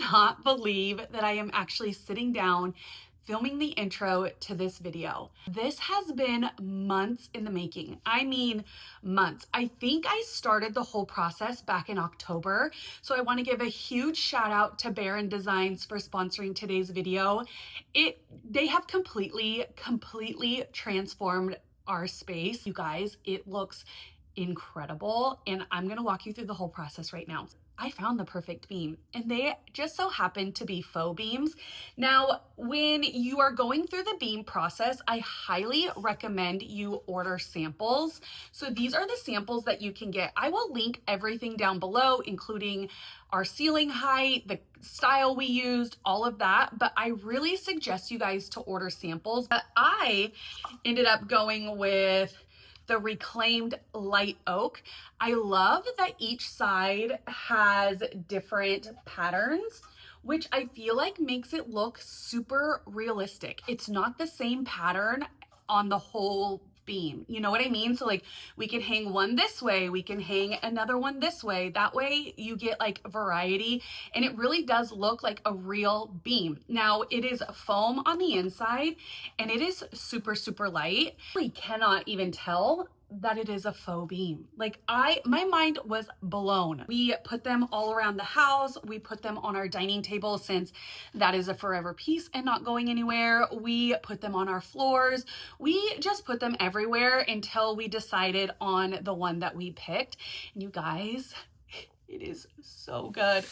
cannot believe that I am actually sitting down filming the intro to this video. This has been months in the making. I mean, months. I think I started the whole process back in October. So I want to give a huge shout out to Barron Designs for sponsoring today's video. They have completely transformed our space. You guys, it looks incredible. And I'm going to walk you through the whole process right now. I found the perfect beam, and they just so happen to be faux beams. Now, when you are going through the beam process, I highly recommend you order samples. So these are the samples that you can get. I will link everything down below, including our ceiling height, the style we used, all of that. But I really suggest you guys to order samples. But I ended up going with the reclaimed light oak. I love that each side has different patterns, which I feel like makes it look super realistic. It's not the same pattern on the whole beam. You know what I mean? So like we can hang one this way, we can hang another one this way. That way you get like variety, and it really does look like a real beam. Now it is foam on the inside and it is super light. We cannot even tell that it is a faux beam. Like my mind was blown. We put them all around the house. We put them on our dining table since that is a forever piece and not going anywhere. We put them on our floors. We just put them everywhere until we decided on the one that we picked. And you guys, it is so good.